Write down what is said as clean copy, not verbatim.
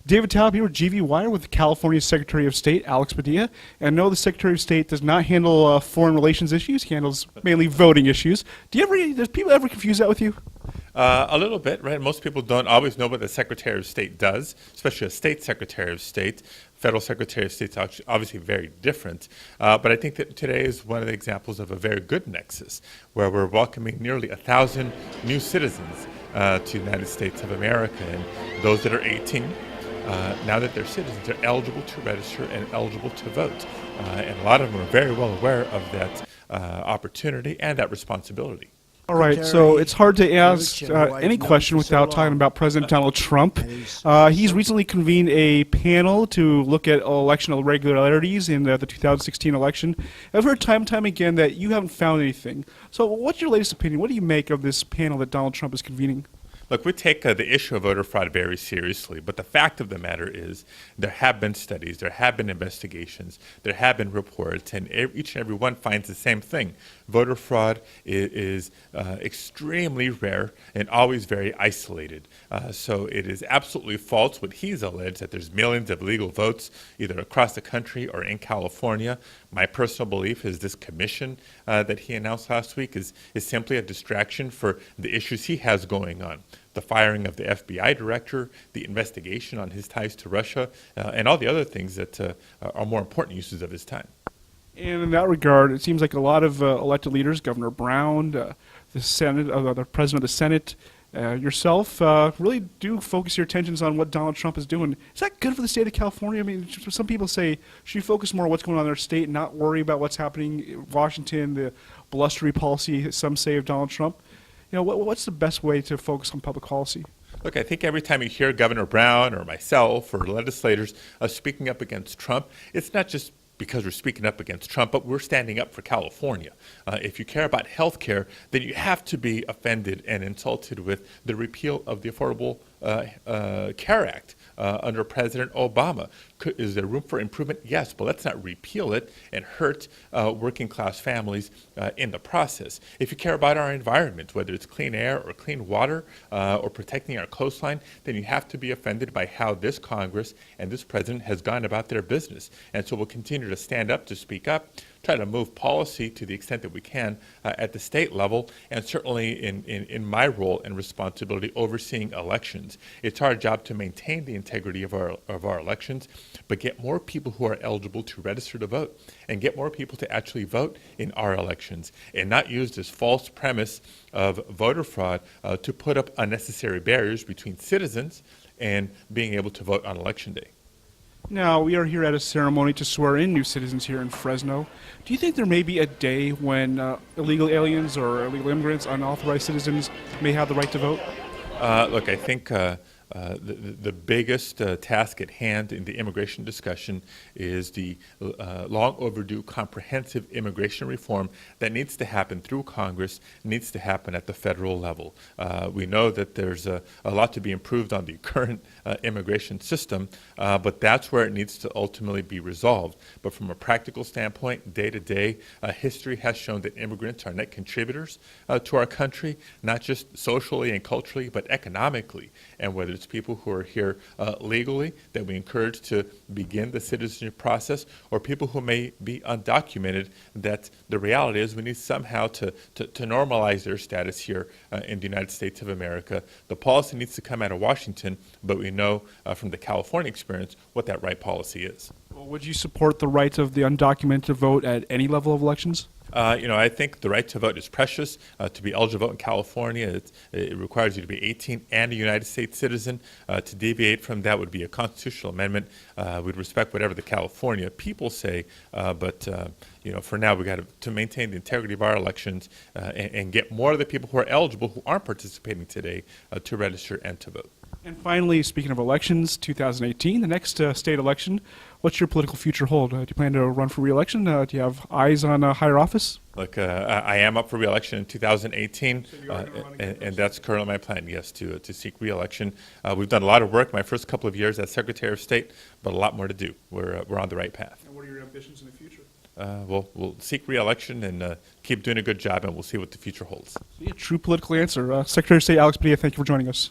David Taub here with GV Wire with California's Secretary of State, Alex Padilla. And no, the Secretary of State does not handle foreign relations issues. He handles mainly voting issues. Does people ever confuse that with you? A little bit, right? Most people don't always know what the Secretary of State does, especially a state Secretary of State. Federal Secretary of State is obviously very different. But I think that today is one of the examples of a very good nexus, where we're welcoming nearly 1,000 new citizens to the United States of America. And those that are 18, now that they're citizens, they're eligible to register and eligible to vote. And a lot of them are very well aware of that opportunity and that responsibility. All right, so it's hard to ask any question without talking about President Donald Trump. He's recently convened a panel to look at election irregularities in the 2016 election. I've heard time and time again that you haven't found anything. So what's your latest opinion? What do you make of this panel that Donald Trump is convening? Look, we take the issue of voter fraud very seriously, but the fact of the matter is there have been studies, there have been investigations, there have been reports, and each and every one finds the same thing. Voter fraud is extremely rare and always very isolated. So it is absolutely false what he's alleged, that there's millions of legal votes either across the country or in California. My personal belief is this commission that he announced last week is simply a distraction for the issues he has going on. The firing of the FBI director, the investigation on his ties to Russia, and all the other things that are more important uses of his time. And in that regard, it seems like a lot of elected leaders, Governor Brown, the Senate, the President of the Senate, yourself, really do focus your attentions on what Donald Trump is doing. Is that good for the state of California? I mean, some people say, should you focus more on what's going on in our state and not worry about what's happening in Washington, the blustery policy, some say, of Donald Trump? You know, what's the best way to focus on public policy? Look, I think every time you hear Governor Brown or myself or legislators speaking up against Trump, it's not just because we're speaking up against Trump, but we're standing up for California. If you care about health care, then you have to be offended and insulted with the repeal of the Affordable Care Act under President Obama. Is there room for improvement? Yes, but let's not repeal it and hurt working class families in the process. If you care about our environment, whether it's clean air or clean water or protecting our coastline, then you have to be offended by how this Congress and this president has gone about their business. And so we'll continue to stand up, to speak up, try to move policy to the extent that we can at the state level, and certainly in my role and responsibility overseeing elections. It's our job to maintain the integrity of our elections, but get more people who are eligible to register to vote and get more people to actually vote in our elections and not use this false premise of voter fraud to put up unnecessary barriers between citizens and being able to vote on Election Day. Now, we are here at a ceremony to swear in new citizens here in Fresno. Do you think there may be a day when illegal aliens or illegal immigrants, unauthorized citizens, may have the right to vote? Look, I think the biggest task at hand in the immigration discussion is the long overdue comprehensive immigration reform that needs to happen through Congress, needs to happen at the federal level. We know that there's a lot to be improved on the current immigration system, but that's where it needs to ultimately be resolved. But from a practical standpoint, day to day, history has shown that immigrants are net contributors to our country, not just socially and culturally, but economically. And whether it's people who are here legally that we encourage to begin the citizenship process, or people who may be undocumented, that the reality is we need somehow to normalize their status here in the United States of America. The policy needs to come out of Washington, but we know from the California experience what that right policy is. Well, would you support the right of the undocumented to vote at any level of elections? I think the right to vote is precious. To be eligible to vote in California, it requires you to be 18 and a United States citizen. To deviate from that would be a constitutional amendment. We'd respect whatever the California people say, but for now we got to maintain the integrity of our elections and get more of the people who are eligible, who aren't participating today, to register and to vote. And finally, speaking of elections, 2018, the next state election, what's your political future hold? Do you plan to run for re-election? Do you have eyes on higher office? Look, I am up for re-election in 2018, and that's currently my plan, yes, to seek re-election. We've done a lot of work my first couple of years as Secretary of State, but a lot more to do. We're on the right path. And what are your ambitions in the future? We'll seek re-election and keep doing a good job, and we'll see what the future holds. A true political answer. Secretary of State Alex Padilla, thank you for joining us.